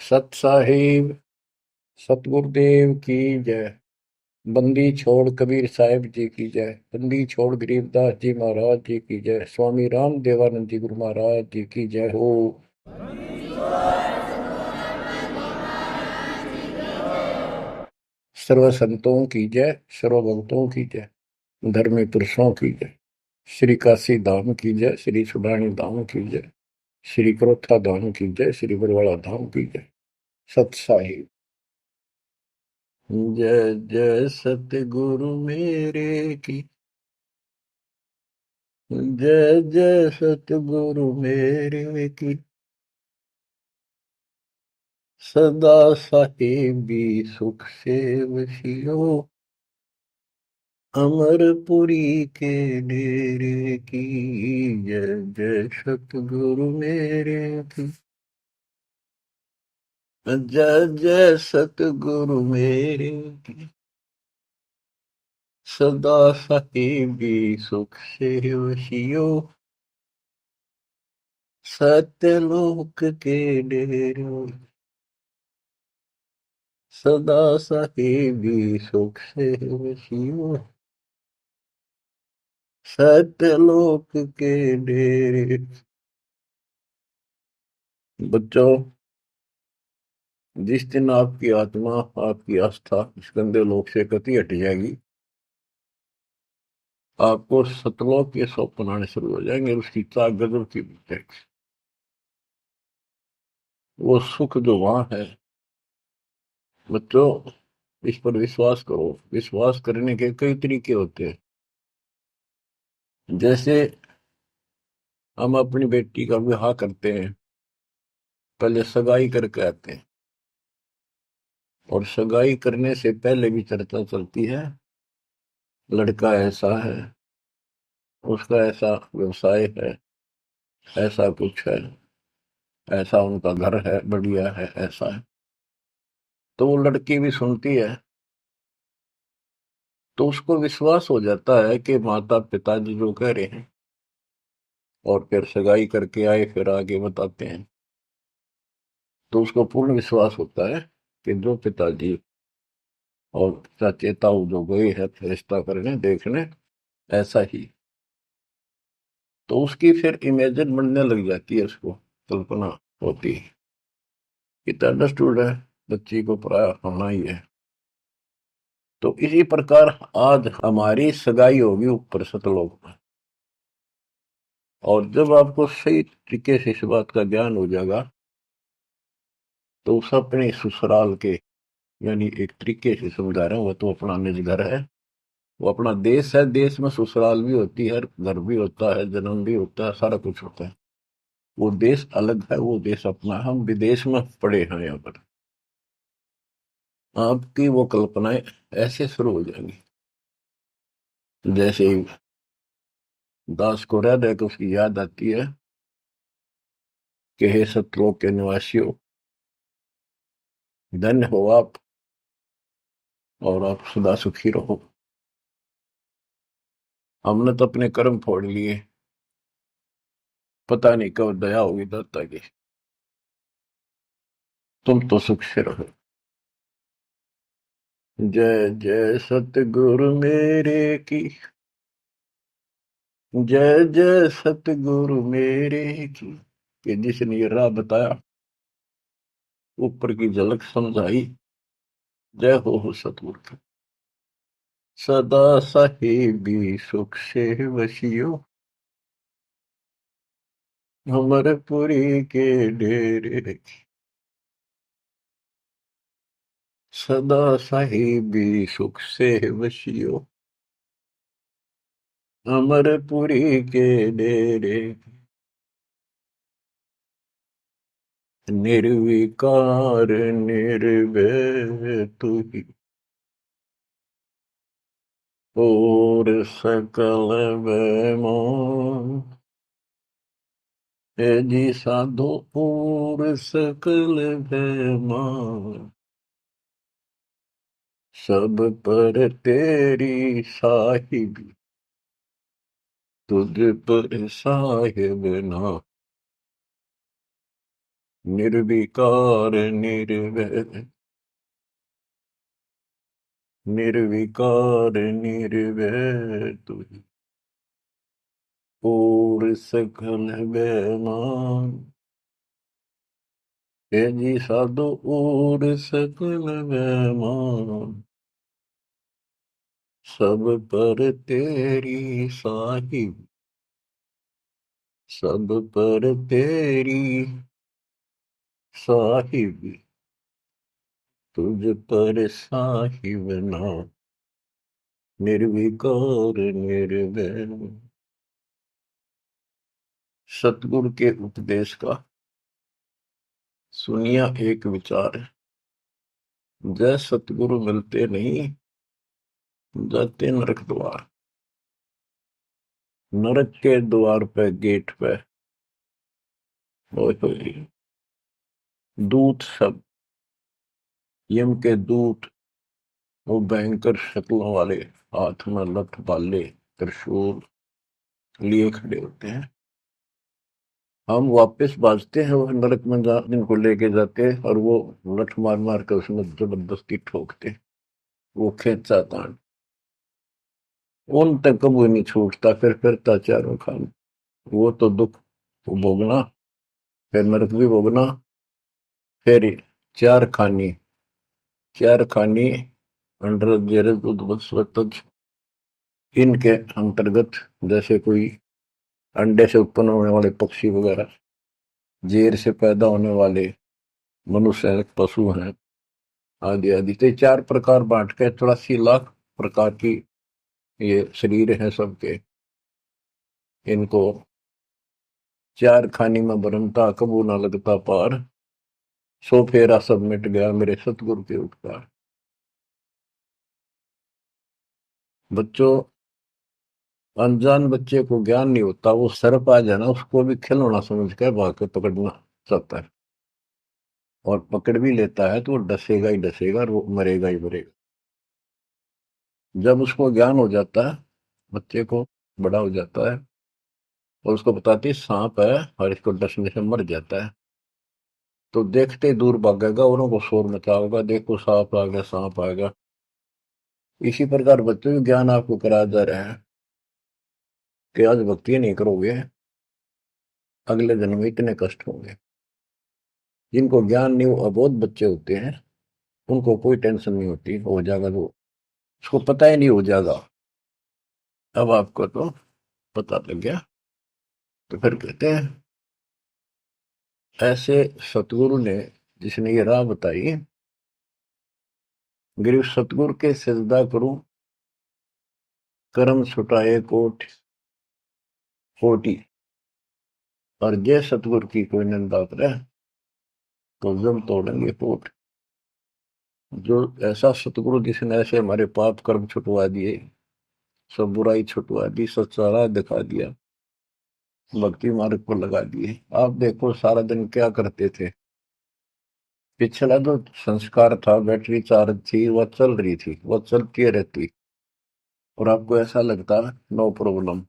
सत साहिब सतगुरुदेव की जय। बंदी छोड़ कबीर साहिब जी की जय। बंदी छोड़ गरीबदास जी महाराज जी की जय। स्वामी राम देवानंद जी गुरु महाराज जी की जय हो। सर्व संतों की जय, सर्व भक्तों की जय, धर्मी पुरुषों की जय। श्री काशी धाम की जय, श्री सुडानी धाम की जय, श्री क्रोथा धाम की जय, श्री बरवाड़ा धाम की जय। सत साहिब जय जय सतगुरु मेरे की जय जय सतगुरु मेरे की। सदा साहिबी सुख से वसियो अमरपुरी के डेरे की। जय जय सतगुरु मेरे की। जय जय सतगुरु मेरे की। सदा साहिबी सुख से वसियो सत्यलोक के डेरे। सदा साहिबी सुख से वसियो सत्यलोक के डेरे। बच्चों, जिस दिन आपकी आत्मा, आपकी आस्था इस गंदे लोक से कति हट जाएगी, आपको सतलोक के स्वप्न आने शुरू हो जाएंगे। उसकी चाक गजब की मिलेगी। वो सुख जो वहां है, बच्चों, इस पर विश्वास करो। विश्वास करने के कई तरीके होते हैं। जैसे हम अपनी बेटी का विवाह करते हैं, पहले सगाई करके आते हैं, और सगाई करने से पहले भी चर्चा चलती है। लड़का ऐसा है, उसका ऐसा व्यवसाय है, ऐसा कुछ है, ऐसा उनका घर है, बढ़िया है, ऐसा है। तो वो लड़की भी सुनती है, तो उसको विश्वास हो जाता है कि माता पिताजी जो कह रहे हैं, और फिर सगाई करके आए, फिर आगे बताते हैं, तो उसको पूर्ण विश्वास होता है कि जो पिताजी और चाचे ताऊ जो गए हैं रिश्ता करने देखने, ऐसा ही। तो उसकी फिर इमेजिन बनने लग जाती है, उसको कल्पना होती है। इतना अंडरस्टूड है, बच्ची को पराया होना ही है। तो इसी प्रकार आज हमारी सगाई होगी ऊपर सतलोक में। और जब आपको सही तरीके से इस बात का ज्ञान हो जाएगा, तो उस अपने ससुराल के, यानी एक तरीके से समझा रहा हूं, वो तो अपना निज घर है, वो अपना देश है। देश में ससुराल भी होती है, घर भी होता है, जन्म भी होता है, सारा कुछ होता है। वो देश अलग है, वो देश अपना है। हम विदेश में पड़े हैं यहाँ पर। आपकी वो कल्पनाएं ऐसे शुरू हो जाएंगी, जैसे ही दास को रह रहे तो उसकी याद आती है कि हे सतलोक के निवासियों, धन्य हो आप, और आप सदा सुखी रहो। हमने तो अपने कर्म फोड़ लिए, पता नहीं कब दया होगी दाता की। तुम तो सुख से रहो। जय जय सतगुरु मेरे की। जय जय सतगुरु मेरे की। कि जिसने ये राह बताया, ऊपर की झलक समझाई, जय हो सतगुरु की। सदा साहिबी सुख से वसियो अमरपुरी के डेरे। सदा साहिबी सुख से वसियो अमरपुरी के डेरे। निर्विकार निर्भय तू ही और सकल बेमान। हे जी साधो और सकल बेमान। सब पर तेरी साहिबी, तुझ पर साहिब ना। निर्विकार निर्वैर, निर्विकार निर्वैर तुझ, और सकल बेमान। हे जी साधो और सकल बेमान, सब पर तेरी साहिब, सब पर तेरी साहिब, तुझ पर साहिब ना, निर्विकार निर्वैर। सतगुरु के उपदेश का सुनिया एक विचार है, जय सतगुरु मिलते नहीं, जाते नरक द्वार। नरक के द्वार पे, गेट पे, ओए दूत सब, यम के दूत, वो भयंकर शक्लों वाले, हाथ में लठ भाले त्रिशूल लिए खड़े होते हैं। हम वापस बाजते हैं, वो नरक में जिनको लेके जाते हैं, और वो लठ मार मार कर उसमें जबरदस्ती ठोकते हैं। वो खेचा तान उन तक कभी नहीं छूटता, फिर फिरता चारों खान। वो तो दुख भोगना, फिर नरक भी भोगना, फिर चार खानी, चार खानी अंडर जेरज उद्वत्सवतज, इनके अंतर्गत, जैसे कोई अंडे से उत्पन्न होने वाले पक्षी वगैरह, जेर से पैदा होने वाले मनुष्य हैं, पशु हैं, आदि आदि। तो ये चार प्रकार बांट के 84 लाख प्रकार की ये शरीर है सबके। इनको चार खानी में भरमता, कबू ना लगता पार, सो फेरा सब मिट गया मेरे सतगुरु के उपकार। बच्चों, अनजान बच्चे को ज्ञान नहीं होता, वो सर्प आ जाए ना, उसको भी खिलौना समझ कर भाग के पकड़ना चाहता है, और पकड़ भी लेता है तो वो डसेगा ही डसेगा, और वो मरेगा ही मरेगा। जब उसको ज्ञान हो जाता है, बच्चे को, बड़ा हो जाता है, और उसको बताती है सांप है और इसको डसने से मर जाता है, तो देखते ही दूर भागेगा, औरों को शोर मचाएगा, देखो सांप आ गया, सांप आ गया। इसी प्रकार बच्चों को ज्ञान आपको कराया जा रहा है कि आज भक्ति नहीं करोगे, अगले जन्म में इतने कष्ट होंगे। जिनको ज्ञान नहीं, वो अबोध बच्चे होते हैं, उनको कोई टेंशन नहीं होती, हो जाएगा, वो उसको पता ही नहीं हो जाएगा। अब आपको तो पता लग गया। तो फिर कहते हैं, ऐसे सतगुरु ने, जिसने ये राह बताई, गिरु सतगुरु के सिजदा करूं, कर्म छुटाए कोट कोटि, और जय सतगुरु की कोई निंदा करे, तो जम तोड़ेंगे पोट। जो ऐसा सतगुरु जिसने ऐसे हमारे पाप कर्म छुटवा दिए, सब बुराई छुटवा दी, सच्चा राह दिखा दिया, भक्ति मार्ग पर लगा दिए। आप देखो सारा दिन क्या करते थे, पिछला जो संस्कार था, बैटरी चार्ज थी, वह चल रही थी, वह चलती रहती, और आपको ऐसा लगता नो प्रॉब्लम।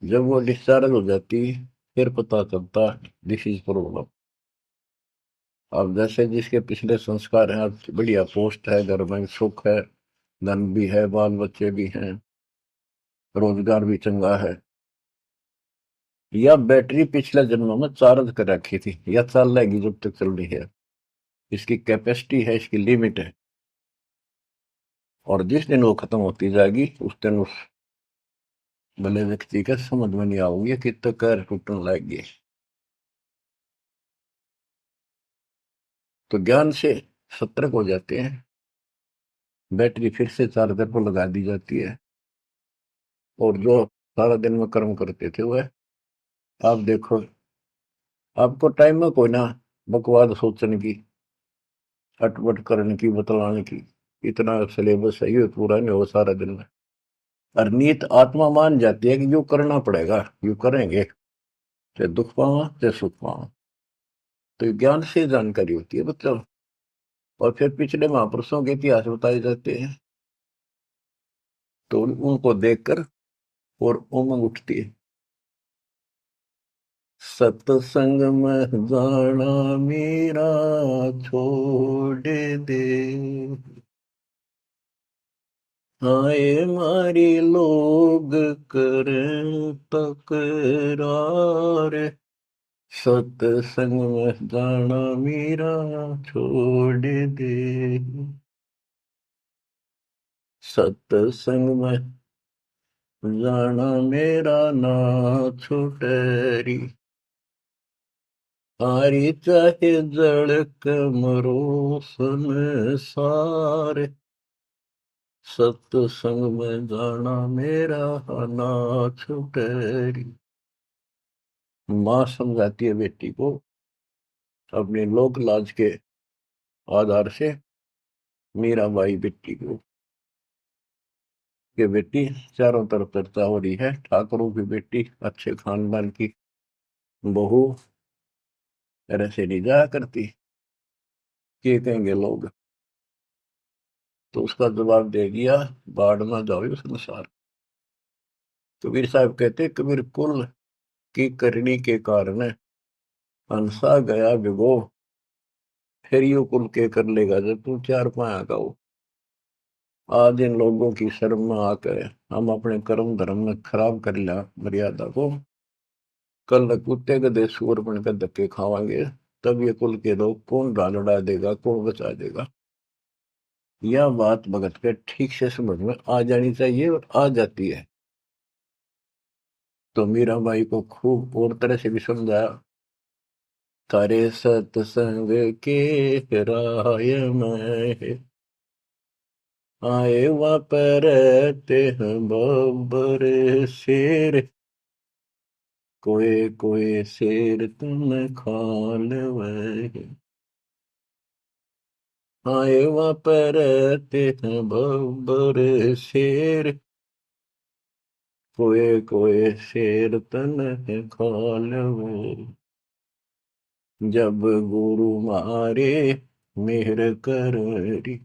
जब वो डिस्चार्ज हो जाती, फिर पता चलता दिस इज प्रॉब्लम। अब जैसे जिसके पिछले संस्कार हैं, आज बढ़िया पोस्ट है, घर में सुख है, धन भी है, बाल बच्चे भी हैं, रोजगार भी चंगा है, या बैटरी पिछले जन्मों में चार्ज कर रखी थी, या चल रहेगी जब तक चल रही है, इसकी कैपेसिटी है, इसकी लिमिट है, और जिस दिन वो खत्म होती जाएगी, उस दिन उस भले व्यक्ति का समझ में नहीं आओगे कि तो कैर टूटने लगेगी। तो ज्ञान से सतर्क हो जाते हैं, बैटरी फिर से चार्जर पर लगा दी जाती है, और जो सारा दिन में कर्म करते थे वह, आप देखो, आपको टाइम में कोई ना बकवाद सोचने की, अटपट करने की, बतलाने की, इतना सिलेबस है, ये पूरा नहीं हो सारा दिन में। और नीत आत्मा मान जाती है कि यो करना पड़ेगा, यो करेंगे, चाहे दुख पावा चाहे सुख पावा। तो ये ज्ञान से जानकारी होती है बच्चों। और फिर पिछले महापुरुषों के इतिहास बताए जाते हैं, तो उनको देखकर और उमंग उठती है। सत्संग में जाना मेरा छोड़ दे, आए मारी लोग करें तकरार, सत्संग में जाना मेरा छोड़ दे, सत्संग में जाना मेरा ना छुटरी, हारी चाहे जड़क मरो संसार, सत्संग में जाना मेरा ना छुटरी। माँ समझाती है बेटी को अपने लोक लाज के आधार से, मीराबाई बेटी को, कि बेटी चारों तरफ चर्चा हो रही है, ठाकुरों की बेटी अच्छे खानदान की बहू तरह से नहीं जाया करती, क्या कहेंगे लोग। तो उसका जवाब दे दिया, बाढ़ में जाओ संसार। कबीर साहब कहते, कबीर कुल की करनी के कारण हंसा गया विगो, फिर यू कुल के कर लेगा जब तू चार पाया का हो। आज इन लोगों की शर्म में आकर हम अपने कर्म धर्म में खराब कर लिया मर्यादा को, कल कुत्ते गधे सूअर बनकर धक्के खावांगे, तब ये कुल के लोग कौन डालड़ा देगा, कौन बचा देगा। यह बात भगत के ठीक से समझ में आ जानी चाहिए, और आ जाती है। तो मीराबाई को खूब और तरह से भी समझाया, तारे सत्संग के राय में आए वहाँ पर रहते हैं बब्बर शेर, कोई कोई शेर तुम खाल वह, आए वहाँ पर रहते हैं बब्बर शेर, कोई कोई शेर तन खाल वह, जब गुरु मारे मेहर करी,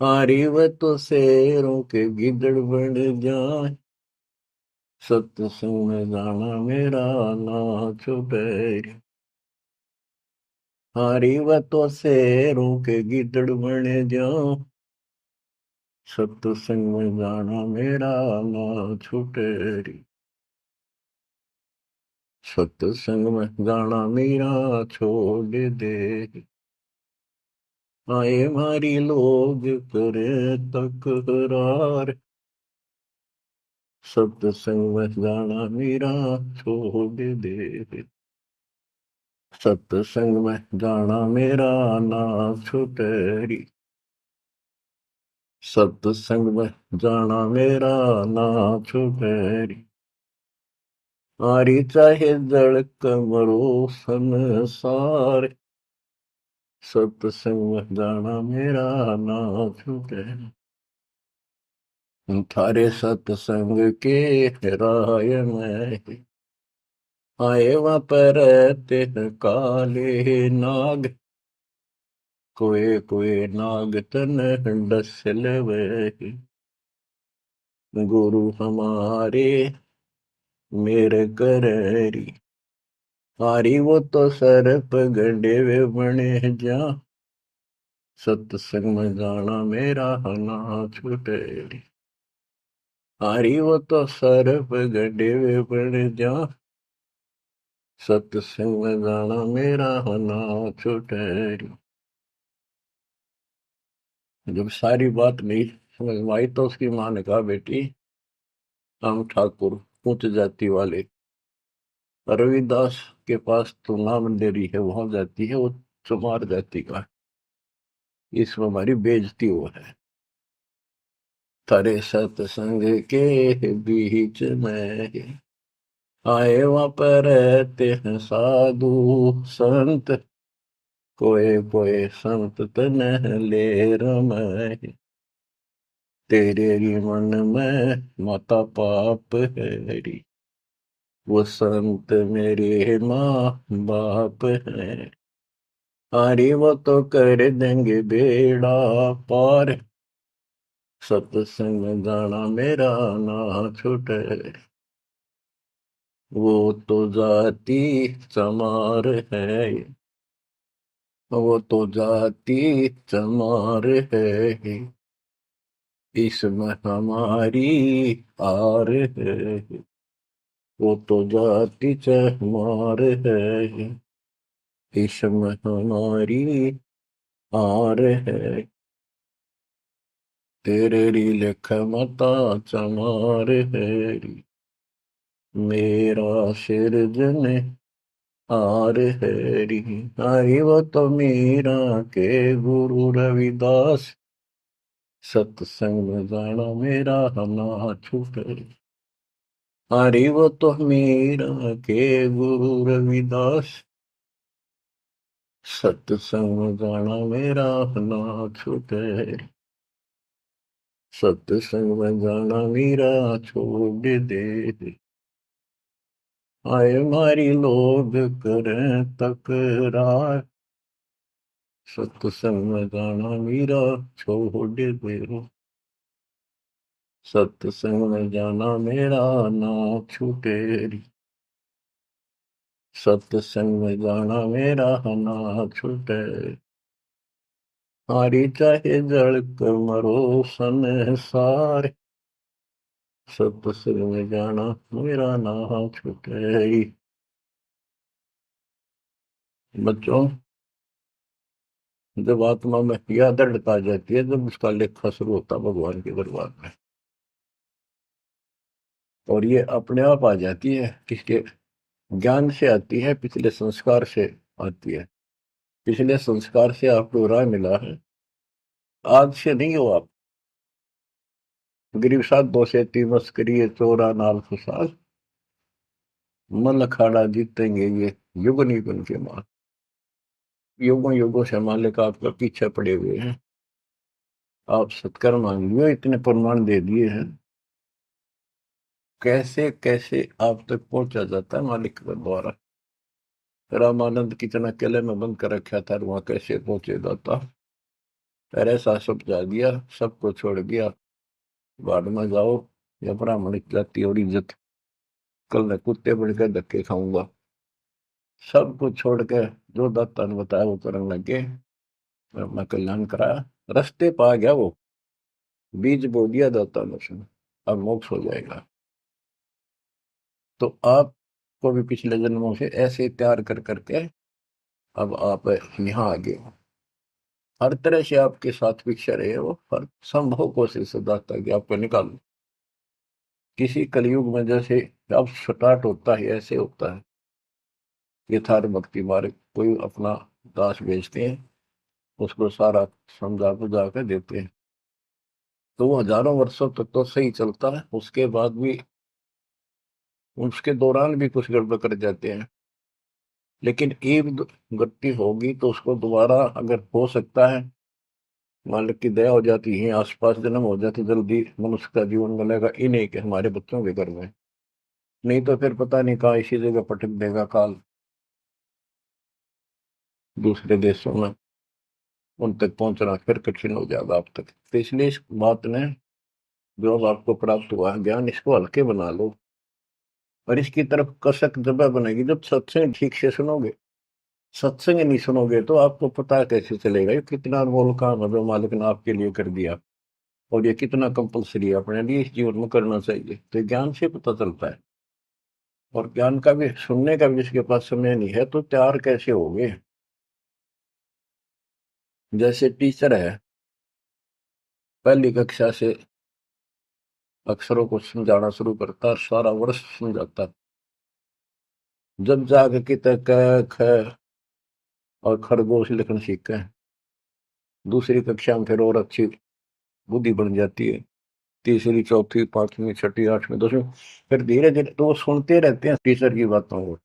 हारी व तो शेरों के गिदड़ बन जाए, सत्संग में जाना मेरा ना छुटरी, हारी व तो शेरों के गिदड़ बन जाओ, सत्संग में जाना मेरा ना छुटरी, सत्संग में जाना मेरा छोड़ दे, आए मारी लोग करे तकरार, सत्संग में जाना मेरा छोड़ दे, सत्संग में जाना मेरा ना छुटरी, सत्संग में जाना मेरा ना छुटरी, आरी चाहे जड़क मरो संसार, सत्संग में जाना मेरा ना छुटरी, थारे सत्संग के राय में आए वहाँ पर तेह काले नाग, कोई कोई नाग तन डसल वे, गुरु हमारे मेरे करी, हारी वो तो सरप गंडे वे बने जा, सत्संग में जाना मेरा ना छुटरी, हारी वो तो सरप गंडे वे बने जा, सत्संग में जाना मेरा ना छुटरी। जब सारी बात नहीं समझ में आई तो उसकी माँ ने कहा, बेटी हम ठाकुर ऊंच जाति वाले रविदास के पास तो नाम दे रही है, वहां जाती है, वो चमार जाति का है, इसमें हमारी बेइज्जती हो है। थारे सत्संग के बीच में आए वहाँ पर रहते हैं साधु संत, कोई कोई संत तन ले रमय, तेरे ही मन में माता पाप है, वो संत मेरे माँ बाप है, अरे वो तो कर देंगे बेड़ा पार, सत्संग में जाना मेरा ना छूटे। वो तो जाती चमार है, वो तो जाती चमार है, इसमें हमारी आर है, वो तो जाति चमार है, इसमें हमारी आर है, तेरे री लिख मता चमार है, मेरा सिरजने आर है, हरि वो तो मीरा के गुरु रविदास, सत्संग में जाना मेरा ना छूटे, हरि वो तो मीरा के गुरु रविदास, सत्संग में जाना मेरा ना छूटे, सत्संग में जाना मेरा छोड़ दे, आए मारी लोग करें तकरार, सत्संग में जाना मेरा छोड़ दे, सत्संग में जाना मेरा ना छूटे, सत्संग में जाना मेरा ना छूटे, हारी चाहे जड़क मरो संसार, सत्संग में जाना मेरा ना छूटे। बच्चों, जब आत्मा में यह दृढ़ता आ जाती है, जब उसका लेखा शुरू होता भगवान के दरबार में, और ये अपने आप आ जाती है, किसके ज्ञान से आती है, पिछले संस्कार से आती है। पिछले संस्कार से आपको राय मिला है, आज से नहीं हो आप गरीब साथ दो से तीन मस्करी चोरा नाल फसाद, मन अखाड़ा जीतेंगे ये युग निगुन के माल, युगों युगों से मालिक आपका पीछे पड़े हुए हैं, आप सत्कर्म मांग लियो, इतने प्रमाण दे दिए हैं, कैसे कैसे आप तक पहुंचा जाता है मालिक के द्वारा। रामानंद कितना किले में बंद कर रखा था, वहां कैसे पहुंचे जाता, फिर ऐसा सब जा दिया, सबको छोड़ दिया, बाद में जाओ या ब्राह्मण जाति और इज्जत, कल मैं कुत्ते बन के धक्के खाऊंगा, सब कुछ छोड़ के जो दाता ने बताया वो करने लगे, अपना कल्याण कराया, रास्ते पा गया वो, बीज बो दिया दाता ने उसने, अब मोक्ष हो जाएगा। तो आपको भी पिछले जन्मों से ऐसे तैयार कर करके अब आप यहाँ आ गए, हर तरह से आपके साथ पिक्चर है वो, हर संभव कोशिश दाता कि आपको निकाल, किसी कलयुग में जैसे अब स्टार्ट होता है ऐसे होता है, यथार्थ भक्ति मार्ग, कोई अपना दास भेजते हैं, उसको सारा समझा बुझा कर देते हैं, तो वो हजारों वर्षों तक तो सही चलता है, उसके बाद भी उसके दौरान भी कुछ गड़बड़ कर जाते हैं, लेकिन एक गलती होगी तो उसको दोबारा अगर हो सकता है, मालिक की दया हो जाती है, आसपास जन्म हो जाती, जल्दी मनुष्य का जीवन मिलेगा, इन्हें के हमारे बच्चों के घर में, नहीं तो फिर पता नहीं कहाँ इसी जगह पटक देगा काल, दूसरे देशों में उन तक पहुंचना फिर कठिन हो जाएगा आप तक। तो इसलिए इस बात ने, जो अब आपको प्राप्त हुआ है ज्ञान, इसको हल्के बना लो, और इसकी तरफ कसक जब बनेगी जब सत्संग ठीक से सुनोगे, सत्संग नहीं सुनोगे तो आपको पता कैसे चलेगा ये कितना अनमोल काम है जो मालिक ने आपके लिए कर दिया, और ये कितना कंपलसरी है अपने लिए इस जीवन में करना चाहिए, तो ज्ञान से पता चलता है। और ज्ञान का भी सुनने का भी जिसके पास समय नहीं है तो तैयार कैसे होगे। जैसे टीचर है, पहली कक्षा से अक्षरों को समझाना शुरू करता है, सारा वर्ष समझाता, जब जाके कि तक ख और खरगोश लिखना सीखते हैं, दूसरी कक्षा में फिर और अच्छी बुद्धि बन जाती है, तीसरी चौथी पांचवी छठी आठवीं दसवीं, फिर धीरे धीरे तो वो सुनते रहते हैं टीचर की बातों को,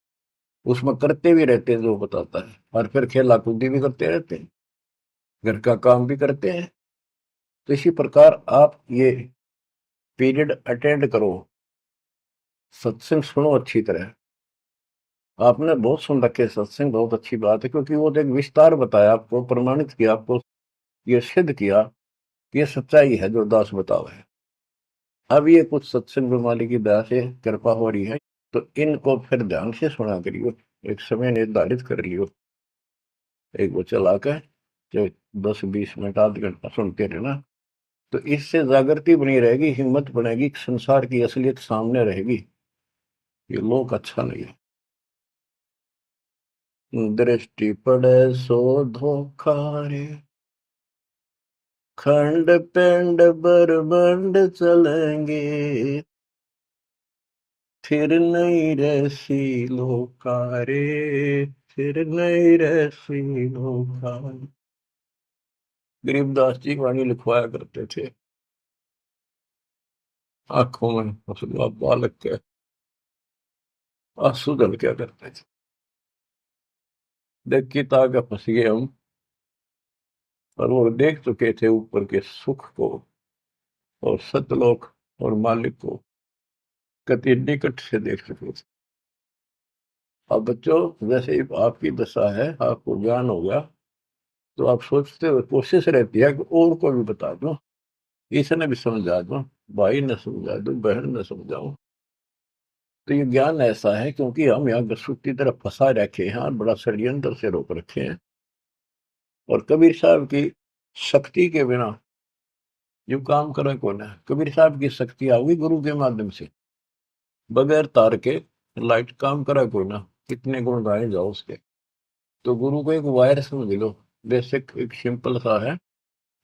उसमें करते भी रहते हैं जो बताता है, और फिर खेला कूदी भी करते रहते हैं, घर का काम भी करते हैं। तो इसी प्रकार आप ये पीरियड अटेंड करो, सत्संग सुनो अच्छी तरह, आपने बहुत सुन रखे सत्संग, बहुत अच्छी बात है, क्योंकि वो एक विस्तार बताया आपको, प्रमाणित किया आपको, ये सिद्ध किया कि ये सच्चाई है जो दास बताओ है। अब ये कुछ सत्संग प्रणाली की दया से कृपा हो रही है, तो इनको फिर ध्यान से सुना करियो, एक समय निर्धारित कर लियो, एक वो चला कर जो 10-20 मिनट आध घंटा सुनते रहना। तो इससे जागृति बनी रहेगी, हिम्मत बनेगी, संसार की असलियत सामने रहेगी, ये लोक अच्छा नहीं है। दृष्टि पड़े सो धोखा रे, खंड पिंड बरबंड चलेंगे, फिर नहीं रहसी लोका रे, फिर नहीं रहसी लोका। गरीबदास जी वाणी लिखवाया करते थे, आंखों में हंसुआ बालक के आंसू दल क्या करते थे। देख के ताके फंस गए हम, और वो देख चुके थे ऊपर के सुख को और सतलोक और मालिक को कति निकट से देख चुके थे। अब बच्चों, जैसे ही आपकी दशा है, आपको ज्ञान हो गया, तो आप सोचते हो, कोशिश रहती है कि और को भी बता दो, इसने भी समझा दो, भाई ने समझा दो, बहन ने समझाओ। तो ये ज्ञान ऐसा है क्योंकि हम यहाँ गसूत की तरफ फंसा रखे हैं और बड़ा षड्यंत्र से रोक रखे हैं। और कबीर साहब की शक्ति के बिना जो काम करे कौन है। कबीर साहब की शक्ति आओगी गुरु के माध्यम से, बगैर तार के लाइट काम करा कोई ना, कितने गुण गाए जाओ उसके। तो गुरु को एक वायर समझ लो, बेसिक एक सिंपल सा है,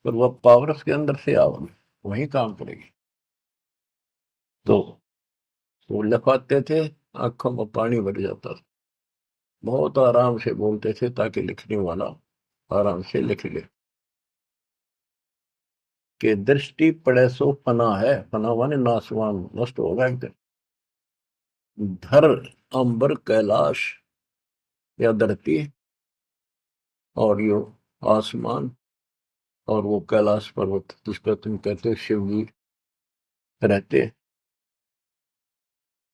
पर वह पावर उसके अंदर से आओगे, वही काम करेगी। तो वो लिखवाते थे, आंखों में पानी भर जाता था, बहुत आराम से बोलते थे ताकि लिखने वाला आराम से लिख ले। कि दृष्टि पड़े सो फना है, फना माने नासवान, नष्ट होगा एक दिन। धर अंबर कैलाश या धरती और यो आसमान और वो कैलाश पर्वत जिसको तुम कहते हो शिव जी रहते,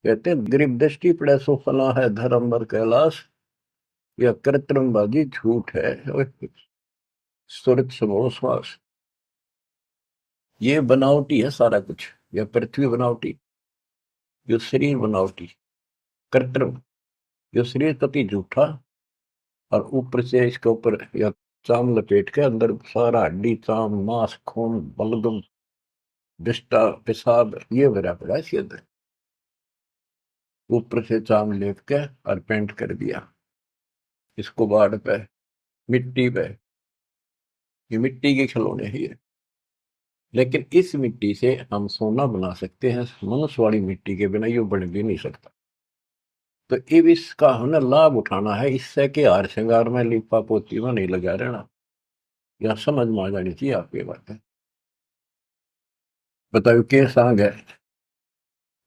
कहते हैं गरीब दृष्टि पड़े सो फना है, धर अंबर कैलाश या कृत्रिमबाजी झूठ है, सुरत समो श्वास। ये बनावटी है सारा कुछ, या पृथ्वी बनावटी, जो शरीर बनावटी, कृत्रिम, जो शरीर कति झूठा, और ऊपर से इसके ऊपर या चाम लपेट के अंदर सारा हड्डी चाम मांस खून बलगम विष्टा पेशाब ये भरा पड़ा इसके अंदर, ऊपर से चाम लेप के और पेंट कर दिया इसको बाढ़ पे, मिट्टी पे, ये मिट्टी के खिलौने ही है। लेकिन इस मिट्टी से हम सोना बना सकते हैं, मनुष्य वाली मिट्टी के बिना ये बन भी नहीं सकता। तो अब इसका हमें लाभ उठाना है, इससे के हार श्रृंगार में लिपा पोती में नहीं लगा रहना। यह समझ में आ जानी चाहिए आपकी बातें। बताओ के सांग है,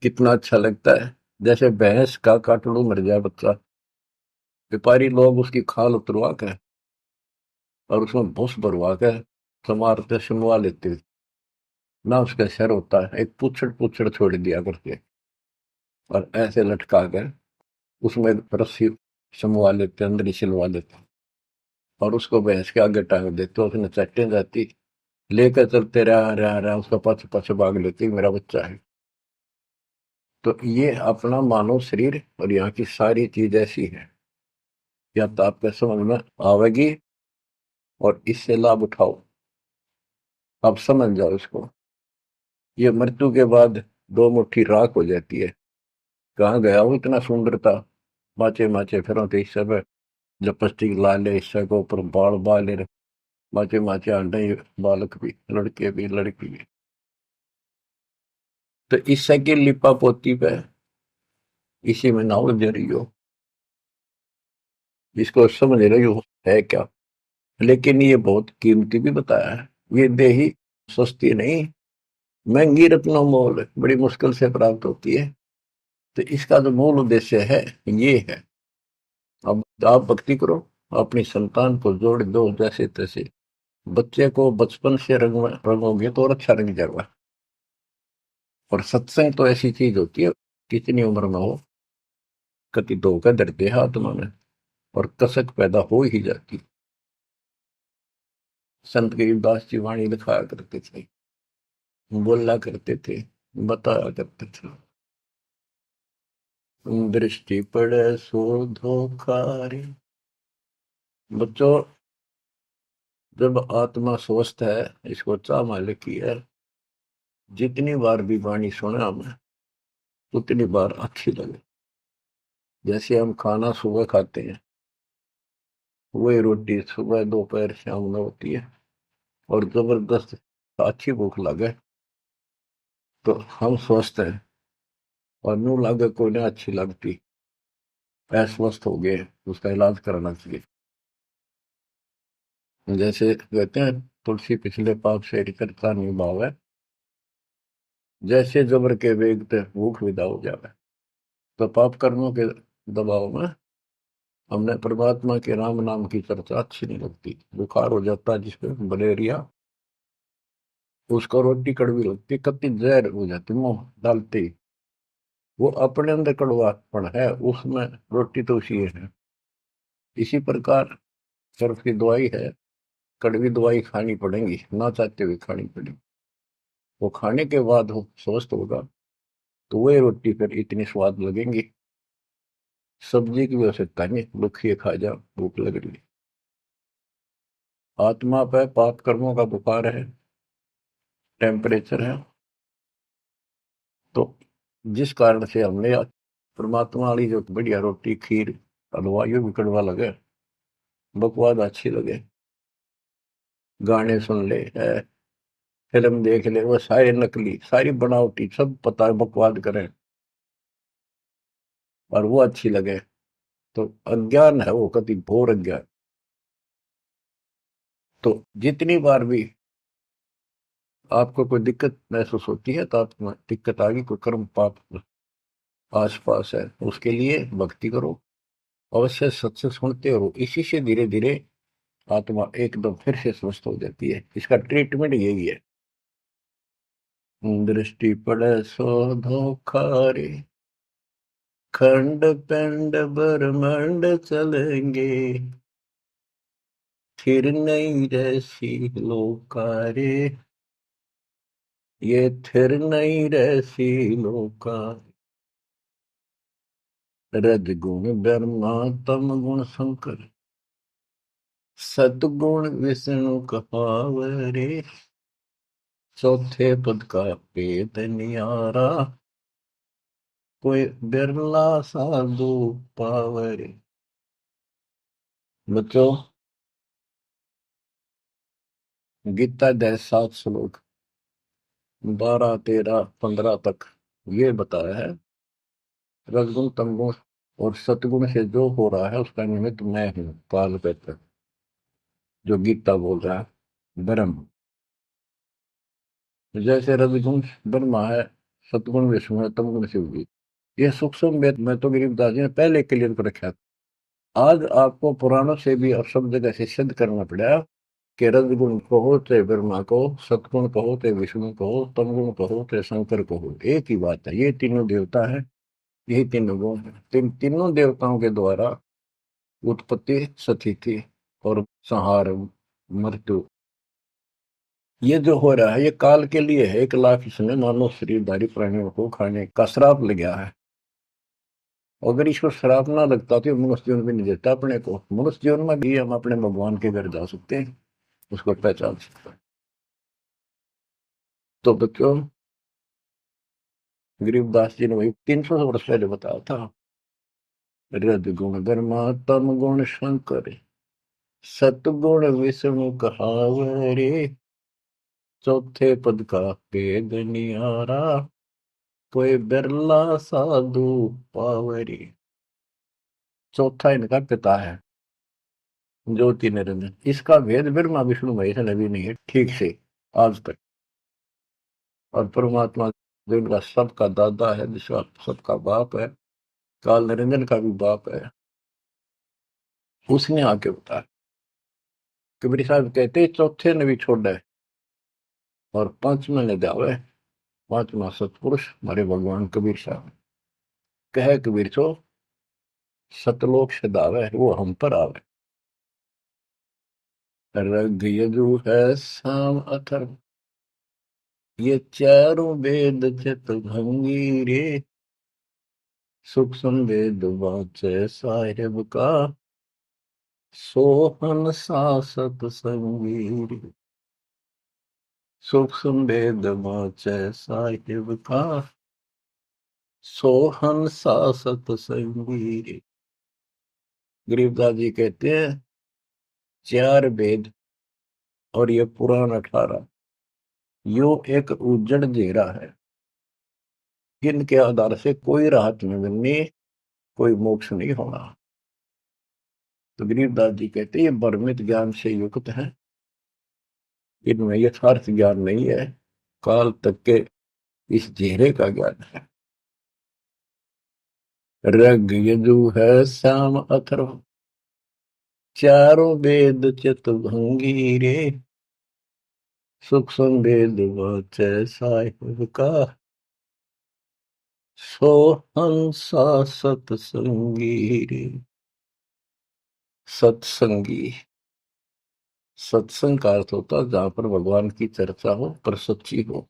कितना अच्छा लगता है। जैसे भैंस का काटलू मर जाए बच्चा, व्यापारी लोग उसकी खाल उतरवा के और उसमें भूस भरवा के समारते सुनवा लेते, ना उसका सर होता है, एक पुछड़ पुछड़ छोड़ दिया करते और ऐसे लटका कर उसमें रस्सी समवा लेते, अंदर ही सिलवा लेते और उसको भैंस के आगे टांग देते, उसने चट्टे जाती, लेकर चलते रहा उसका पाछे पाछे भाग लेती, मेरा बच्चा है। तो ये अपना मानव शरीर और यहाँ की सारी चीज ऐसी है, या तो आपके समझ में आवेगी और इससे लाभ उठाओ, आप समझ जाओ इसको। ये मृत्यु के बाद दो मुट्ठी राख हो जाती है, कहाँ गया वो इतना सुंदर था, माचे माचे फिर इस समय लिपस्टिक ला ले, इससे को ऊपर बाल बाल माचे माचे आंडे, बालक भी, लड़के भी, लड़की भी। तो इससे की लिपा पोती पे इसी में ना उलझ रही हो, इसको समझ रही हो है क्या। लेकिन ये बहुत कीमती भी बताया है, ये देही सस्ती नहीं, महंगी रत्नों मोल, बड़ी मुश्किल से प्राप्त होती है। तो इसका जो मूल उद्देश्य है ये है, अब आप भक्ति करो, अपनी संतान को जोड़ दो जैसे तैसे, बच्चे को बचपन से रंगोगे तो और अच्छा रंग जाएगा। और सत्संग तो ऐसी चीज होती है, कितनी उम्र में हो, कति धोखा धरते हैं आत्मा में और कसक पैदा हो ही जाती। संत गरीबदास जी वाणी लिखाया करते थे, बोला करते थे, बताया करते थे। दृष्टि पड़े सो धोखा रे। बच्चों, जब आत्मा स्वस्थ है, इसको चाह मालिक की है, जितनी बार भी वाणी सुने हमें उतनी बार अच्छी लगे। जैसे हम खाना सुबह खाते हैं, वही रोटी सुबह दोपहर शाम में होती है, और जबरदस्त अच्छी भूख लगे तो हम स्वस्थ हैं, और यूं लगे कोई ना अच्छी लगती, अस्वस्थ हो गए, उसका इलाज कराना चाहिए। जैसे कहते हैं, तुलसी पिछले पाप से करता निभाव है, जैसे जबर के वेग ते भूख विदा हो जावे। तो पाप कर्मों के दबाव में हमने परमात्मा के राम नाम की चर्चा अच्छी नहीं लगती। बुखार हो जाता है जिसपे मलेरिया, उसको रोटी कड़वी लगती, कति जहर हो जाती मुंह डालते ही। वो अपने अंदर कड़वापन है, उसमें रोटी तो उसी है। इसी प्रकार सर्फ की दवाई है, कड़वी दवाई खानी पड़ेगी, ना चाहते हुए खानी पड़ेगी। वो खाने के बाद वो स्वस्थ होगा, तो वही रोटी फिर इतनी स्वाद लगेंगी। सब्जी की भी आवश्यकता नहीं, लुखिए खा जा, भूख लग रही। आत्मा पे पाप कर्मों का बुखार है, टेम्परेचर है, तो जिस कारण से हमने परमात्मा वाली जो बढ़िया रोटी खीर हलवा यो भी कड़वा लगे, बकवाद अच्छी लगे, गाने सुन ले है, फिल्म देख ले, वो सारे नकली सारी बनावटी सब पता है, बकवाद करें और वो अच्छी लगे, तो अज्ञान है, वो कति घोर अज्ञान। तो जितनी बार भी आपको कोई दिक्कत महसूस होती है, तो आपको दिक्कत आ गई, कोई कर्म पाप आसपास है, उसके लिए भक्ति करो, अवश्य सत्संग सुनते रहो। इसी से धीरे धीरे आत्मा एकदम फिर से स्वस्थ हो जाती है। इसका ट्रीटमेंट यही है। दृष्टि पड़े सो धोखा रे, खंड पिंड ब्रह्मांड चलेंगे, फिर नहीं रहसी लोकारे, ये थिर नहीं रहसी लोका। रज गुण ब्रह्मा तम गुण शंकर, सतगुण विष्णु कहावरे, चौथे पद का पेद नियारा, कोई बिरला साधु पावरे। बच्चों, गीता अध्याय 7 श्लोक 12 13 15 तक ये बताया है, रजगुण तमगुण और सतगुण से जो हो रहा है उसका निमित्त मैं हूं, काल कहते, जो गीता बोल रहा है ब्रह्म। जैसे रजगुण ब्रह्मा है, सतगुण विष्णु है, तमगुण शिव जी। ये सूक्ष्म वेद में तो गरीबदास जी ने पहले क्लियर कर रखा था। आज आपको पुराणों से भी और सब जगह से सिद्ध करना पड़ा कि रजगुण कहो चाहे ब्रह्मा कहो, सतगुण कहो चाहे विष्णु कहो, तमगुण कहो चाहे शंकर कहो, एक ही बात है। ये तीनों देवता है, यही तीनों गुण है। तीनों देवताओं के द्वारा उत्पत्ति, स्थिति और संहार, मृत्यु, ये जो हो रहा है ये काल के लिए है। 1 लाख इसने मानव शरीरधारी प्राणियों को खाने का श्राप लग गया है। अगर इसको श्राप ना लगता तो मनुष्य जीवन भी नहीं देता अपने को। मनुष्य जीवन में भी हम अपने भगवान के घर जा सकते हैं, उसको पहचान सकते हैं। तो बच्चों, गरीबदास जी ने वही 300 वर्ष पहले बताया था, रज गुण धर्मा तम गुण शंकर, सतगुण विष्णु कहावरे, चौथे पद का भेद निहारा, कोई बिरला साधु पावरी। चौथा इनका पिता है, ज्योति निरंजन। इसका भेद ब्रह्मा विष्णु महेश ने भी नहीं है ठीक से आज तक। और परमात्मा जो इनका सबका दादा है, जिसका सबका बाप है, काल निरंजन का भी बाप है, उसने आके बताया। कबीर साहब कहते चौथे ने भी छोड़ा है और पांचवें ने दावे। पांचवा सतपुरुष हमारे भगवान कबीर साहब कहे, कबीर सो सतलोक से दावे, वो हम पर आवे। रग यजु है साम अथर्व, ये चारों वेद चित भंगी रे, सुख संवेद वाचे साहिब का, सोहन सा सतसंगी। सुख संवेद वाचे साहिब का, सोहन सा सतसंगी। गरीबदास जी कहते हैं 4 वेद और ये पुराण 18 यो एक उज्जड़ घेरा है, जिनके आधार से कोई राहत नहीं मिलनी, कोई मोक्ष नहीं होना। तो गरीबदास जी कहते हैं ये भ्रमित ज्ञान से युक्त है, इनमें यथार्थ ज्ञान नहीं है, काल तक के इस घेरे का ज्ञान है। ऋग यजु है साम अथर्व, चारों वेद चितभंगी रे। सुख संवेद वाचे साहिब का, सोहंसा सतसंगी रे। सत्संगी, सत्संग का अर्थ होता है जहां पर भगवान की चर्चा हो पर सच्ची हो।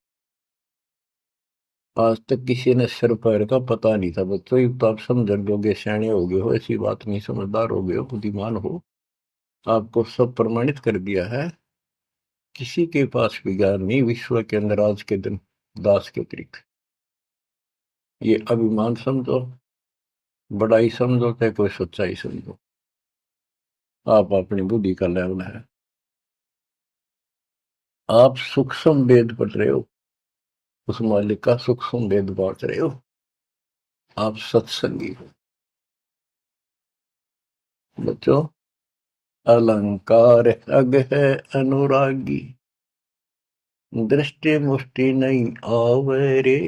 आज तक किसी ने सिर पैर का पता नहीं था बच्चों, ये तो आप समझ लोगे, सियाने हो गए हो, ऐसी बात नहीं, समझदार हो गए हो, बुद्धिमान हो, आपको सब प्रमाणित कर दिया है। किसी के पास भी ज्ञान नहीं विश्व के अंदर आज के दिन दास के अतिरिक्त। ये अभिमान समझो, बड़ाई समझो, चाहे कोई सच्चाई समझो, आप अपनी बुद्धि का लेवल है। आप सूक्ष्म वेद पढ़ रहे हो, उस मालिक का सूक्ष्म वेद बांट रहे हो, आप सत्संगी हो। बच्चों, अलंकार अग है अनुरागी, दृष्टि मुष्टि नहीं आवे रे।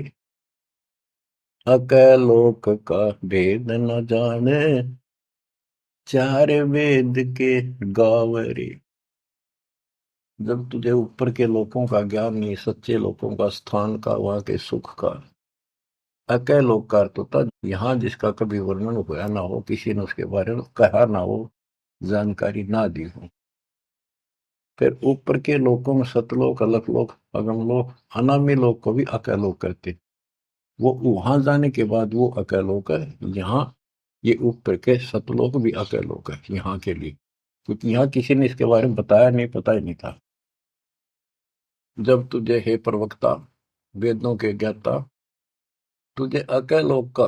अकलोक का भेद न जाने, 4 वेद के गावे रे। जब तुझे ऊपर के लोगों का ज्ञान नहीं, सच्चे लोगों का, स्थान का, वहां के सुख का, अकलोक का अर्थ होता यहाँ जिसका कभी वर्णन हुआ ना हो, किसी ने उसके बारे में कहा ना हो, जानकारी ना दी हो। फिर ऊपर के लोकों में सतलोक, अलकलोक, अगमलोक, अनामी लोक को भी अकलोक करते, वो वहां जाने के बाद वो अकलोक है। यहाँ ये ऊपर के सतलोक भी अकलोक है यहाँ के लिए, क्योंकि यहाँ किसी ने इसके बारे में बताया नहीं, पता ही नहीं था। जब तुझे हे प्रवक्ता, वेदों के ज्ञाता, तुझे अकलोक का,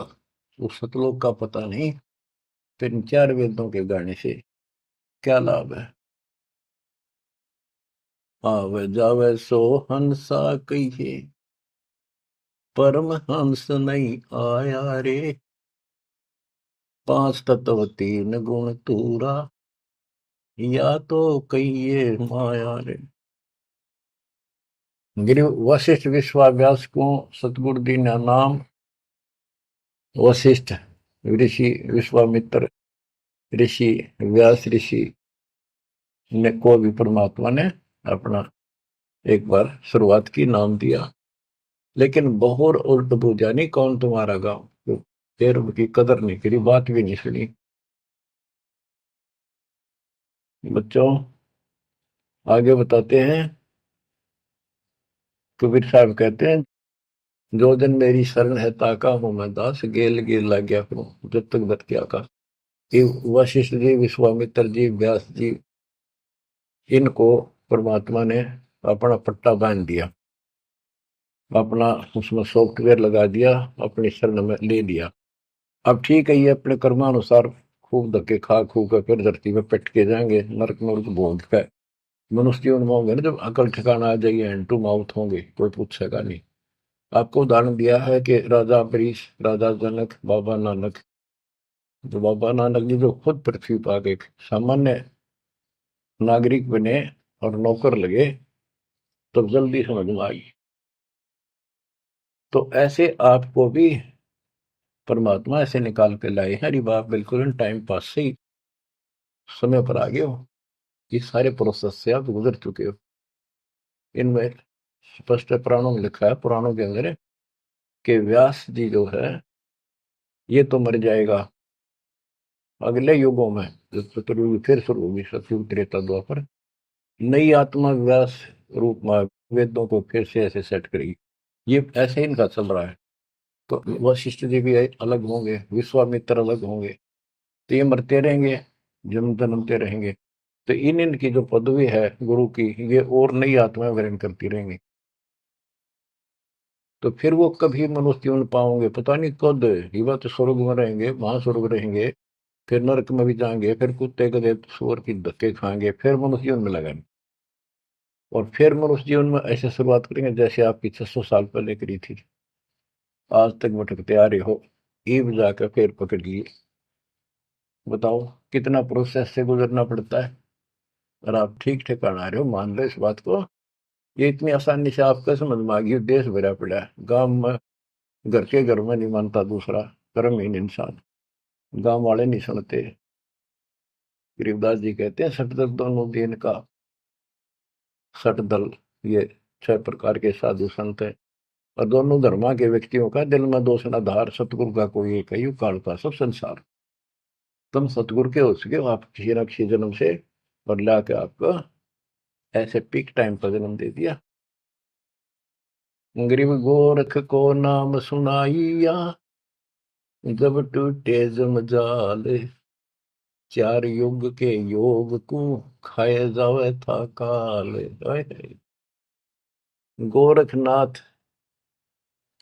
उस सतलोक का पता नहीं, फिर 4 वेदों के गाने से क्या लाभ है। आवे जावे सो हंसा कहिए, परम हंस नहीं आया रे। 5 तत्व 3 गुण तूरा, या तो कहिए माया रे। गिरि वशिष्ठ विश्वाव्यास को सतगुरु दी ना नाम, वशिष्ठ ऋषि, विश्वामित्र ऋषि, व्यास ऋषि ने को भी परमात्मा ने अपना एक बार शुरुआत की, नाम दिया। लेकिन बहुर उल्ट पूजा नहीं, कौन तुम्हारा गाँव, फिर की कदर नहीं करी, बात भी नहीं सुनी। बच्चों, आगे बताते हैं। कबीर साहब कहते हैं जो दिन मेरी शरण है ताका हूं मैं दास, गेल गेल लग गया करूं जब तक दत क्या का। वशिष्ठ जी, विश्वामित्र जी, व्यास जी, इनको परमात्मा ने अपना पट्टा बांध दिया, अपना उसमें सॉफ्टवेयर लगा दिया, अपनी शरण में ले लिया। अब ठीक है, ये अपने कर्मानुसार खूब धक्के खा खू कर फिर धरती में पिट के जाएंगे, नरक नरक भोग कर मनुष्य जीवन में होंगे ना, जब अकल ठिकाना आ जाइए, हैंड टू माउथ होंगे, कोई पूछेगा नहीं। आपको उदाहरण दिया है कि राजा अम्बरीश, राजा जनक, बाबा नानक। जो बाबा नानक जी जो खुद पृथ्वी पर आ गए, सामान्य नागरिक बने और नौकर लगे, तो जल्दी समझ में आई। तो ऐसे आपको भी परमात्मा ऐसे निकाल के लाए हैं। अरे बाप, बिल्कुल टाइम पास से ही समय पर आ गए हो, ये सारे प्रोसेस से आप गुजर चुके हो। इनमें स्पष्ट पुराणों में लिखा है, पुराणों के अंदर कि व्यास जी जो है ये तो मर जाएगा, अगले युगों में जब चतुर्युग फिर शुरू होगी, सतयुग त्रेता द्वापर, नई आत्मा व्यास रूप में वेदों को फिर से ऐसे सेट करेगी। ये ऐसे ही इनका चल रहा है। तो वशिष्ठ जी भी अलग होंगे, विश्वामित्र अलग होंगे, तो ये मरते रहेंगे, जन्म जन्मते रहेंगे। तो इन इनकी जो पदवी है गुरु की, ये और नई आत्माएं ग्रहण करती रहेंगी। तो फिर वो कभी मनुष्य जीवन पाओगे पता नहीं कद। ये बात स्वर्ग में रहेंगे, महास्वर्ग रहेंगे, फिर नरक में भी जाएंगे, फिर कुत्ते गधे सुअर की धक्के खाएंगे, फिर मनुष्य जीवन में लगाएंगे। और फिर मनुष्य जीवन में ऐसे शुरुआत करेंगे जैसे आपकी 600 साल पहले करी थी, आज तक भटकते आ रहे हो, ईब जाकर फिर पकड़ लिए। बताओ कितना प्रोसेस से गुजरना पड़ता है। और आप ठीक ठिकाना आ रहे हो, मान लो इस बात को। ये इतनी आसानी से आपका समझ में आ गई। देश भरा पड़ा है, गांव में घर के घर में नहीं मानता दूसरा, कर्महीन इंसान, गांव वाले नहीं सुनते। गरीबदास जी कहते हैं सठदल दोनों दिन का, सठदल ये 6 प्रकार के साधु संत है, और दोनों धर्मा के व्यक्तियों का दिल में दोष न धार, सतगुरु का कोई एक है, काल का सब संसार। तुम सतगुरु के हो सके हो आप किसी न किसी जन्म से, और ला के आपको ऐसे पीक टाइम पर जन्म दे दिया। गरीब गोरख को नाम सुनाइया, जब टूटे जमजाल, 4 युग के योग को खाए जावे था काल। गोरखनाथ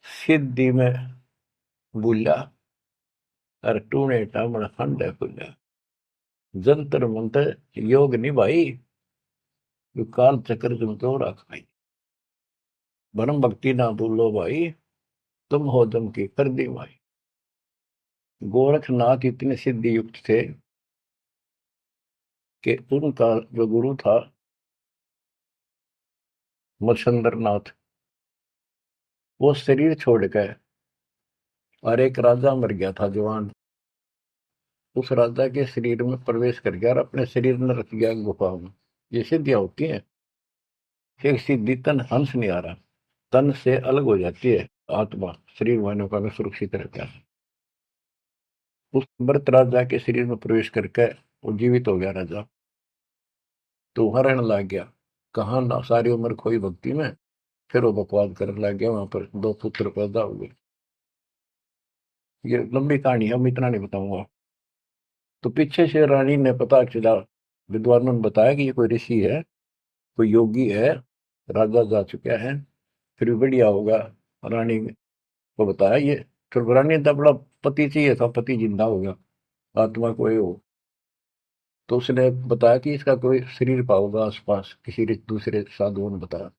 सिद्धि में बुला, और टूणे टामण हंडे खुला। जंतर मंतर योग नहीं भाई, जो काल चक्र तुम तो रखाई। भरम भक्ति ना भूलो भाई, तुम हो दम की कर दी माई। गोरखनाथ इतने सिद्धि युक्त थे कि उनका जो गुरु था मत्स्येंद्रनाथ, वो शरीर छोड़ गए, और एक राजा मर गया था जवान, उस राजा के शरीर में प्रवेश कर गया और अपने शरीर में रख गया गुफा में। ये सिद्धियां होती हैं। एक सिद्धि तन हंस नहीं आ रहा, तन से अलग हो जाती है आत्मा, शरीर वालों का में सुरक्षित रहता है। उस मृत राजा के शरीर में प्रवेश करके वो जीवित हो गया राजा। तो हरण लग गया, कहाँ ना सारी उम्र खोई भक्ति में, फिर वो बकवास करने लग गया। वहां पर 2 पुत्र पैदा हुए। ये लंबी कहानी है, मैं इतना नहीं बताऊंगा। तो पीछे से रानी ने पता चला, विद्वानों ने बताया कि ये कोई ऋषि है, कोई योगी है, राजा जा चुका है, फिर भी बढ़िया होगा। रानी को बताया ये, फिर रानी ने तो बड़ा पति चाहिए था, पति जिंदा हो गया, आत्मा कोई हो। तो उसने बताया कि इसका कोई शरीर पाओगा आसपास, किसी दूसरे साधुओं ने बताया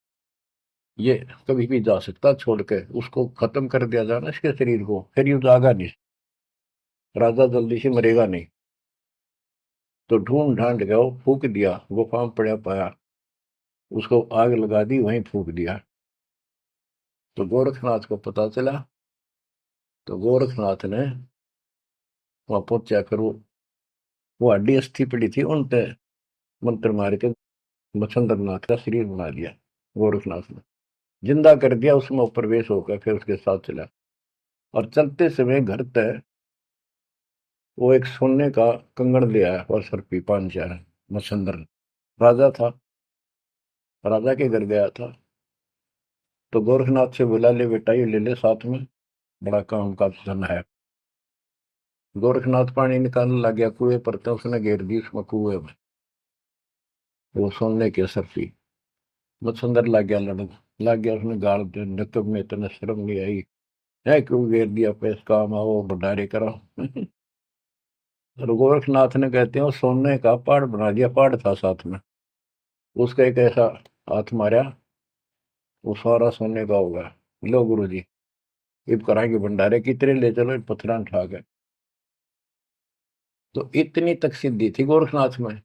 ये कभी भी जा सकता, छोड़ के उसको खत्म कर दिया जाए ना इसके शरीर को, फिर ये जागा नहीं, राजा जल्दी से मरेगा नहीं। तो ढूंढ ढांड गया, वो फूक दिया, गुफा में पड़ा पाया, उसको आग लगा दी, वहीं फूक दिया। तो गोरखनाथ को पता चला, तो गोरखनाथ ने वहां पहुंचा, फिर वो हड्डी अस्थि पड़ी थी उन पे मंत्र मार के मच्छिंद्रनाथ का शरीर बना दिया। गोरखनाथ ने जिंदा कर दिया, उसमें प्रवेश होकर फिर उसके साथ चला। और चलते समय घर तक वो एक सोने का कंगन ले आया, और सर पी 5 4 मच्छिंद्र राजा था, राजा के घर गया था। तो गोरखनाथ से बोला, ले बेटा ये ले ले, साथ में बड़ा काम का धन है। गोरखनाथ पानी निकालने लग गया कुएं पर, तो उसने घेर दी उसमें कुएं में, वो सोने के असर थी। मच्छिंद्र लग गया लड़न, लग गया उसने गाल दे, नकब में इतने शर्म नहीं आई है, क्यों घेर दिया, पैस काम आओ भंडारे करो। और गोरखनाथ ने कहते हैं वो सोने का पहाड़ बना दिया, पहाड़ था साथ में, उसका एक ऐसा हाथ मारा, वो सारा सोने का होगा। लो गुरु जी, इब कराएंगे भंडारे, कितने ले चलो, पत्थर उठा गए। तो इतनी तक सिद्धि थी गोरखनाथ में।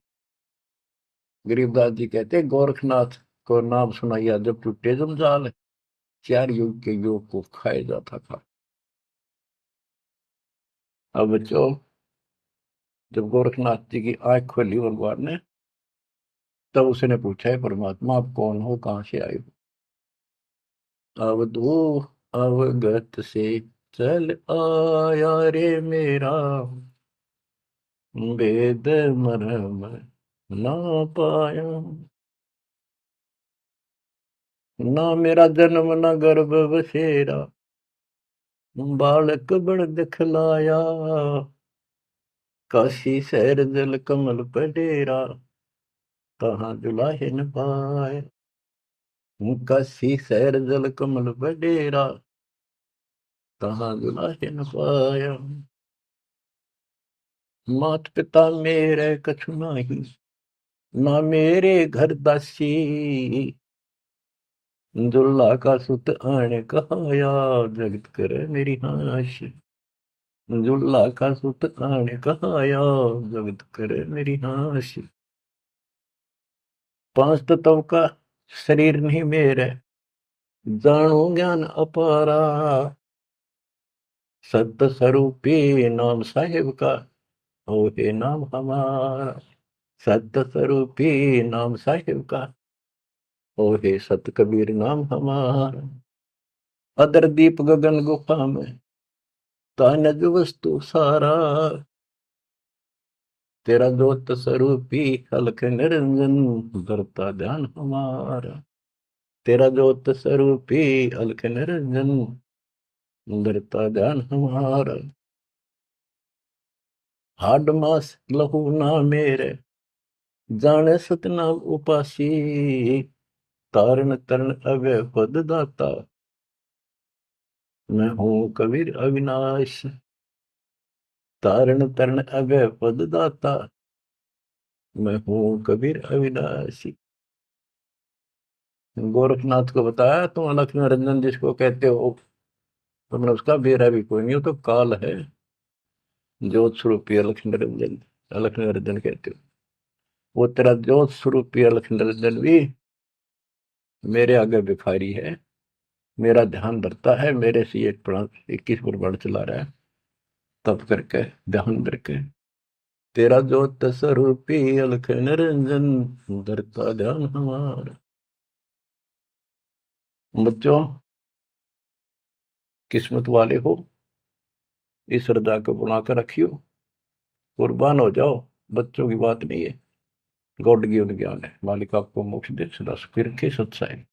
गरीबदास जी कहते हैं गोरखनाथ को नाम सुनाइया, जब टूटे जंजाल, 4 युग के योग को खाए जाता था। अब बच्चों, जब गोरखनाथ जी की आंख खोली भगवान ने, तब उसने पूछा है परमात्मा आप कौन हो, कहाँ से आए हो। अवधू अवगत से चल आया रे मेरा, वेद मरम ना पाया। ना मेरा जन्म न गर्भ बसेरा, बालक बड़ दिखलाया, काशी शहर जल कमल पे डेरा, कहाँ दुलाहिन पाए। काशी शहर जल कमल पे डेरा, कहाँ दुलाहिन पाया। मात पिता मेरे कछु नाही, ना मेरे घर दासी, दुल्ला का सुत आने कहाया, जगत करे मेरी हाशि। दुल्ला का सुत आने कहाया, जगत करे मेरी हाशि। पांच तत्व का शरीर नहीं मेरे, जानो ज्ञान अपारा, सत्य स्वरूपी नाम साहिब का, हो हे नाम हमारा। सत्य स्वरूपी नाम साहिब का, हो हे सत कबीर नाम हमारा। अदर दीप गगन गुफा में, तानज वस्तु सारा, तेरा ज्योत स्वरूपी अलख निरंजन, धरता ध्यान हमारा। तेरा ज्योत स्वरूपी अलख निरंजन, धरता ध्यान हमारा। हाड मास लहू ना मेरे, जाने सतनाम उपासी, तारण तरण अव्यय पद दाता, मैं हूँ कबीर अविनाश। तारण तरण अव्यय पद दाता, मैं हूँ कबीर अविनाशी। गोरखनाथ को बताया तुम अलख निरंजन जिसको कहते हो, तुमने उसका बेरा भी कोई नहीं, हो तो काल है। ज्योत स्वरूपी अलख निरंजन, अलख निरंजन कहते हो। वो तेरा ज्योत स्वरूपी अलख निरंजन भी मेरे आगे भिखारी है, मेरा ध्यान धरता है, मेरे से ये 21 चला रहा है, तब करके ध्यान करके। तेरा ज्योत स्वरूपी अलख निरंजन, धरता ध्यान हमारा। बच्चों, किस्मत वाले हो, इस हृदय को बुलाकर रखियो, कुर्बान हो जाओ। बच्चों की बात नहीं है, गॉड गिवन ज्ञान है। मालिक आपको मोक्ष दे, सदा सुखी रखे, सत्साई।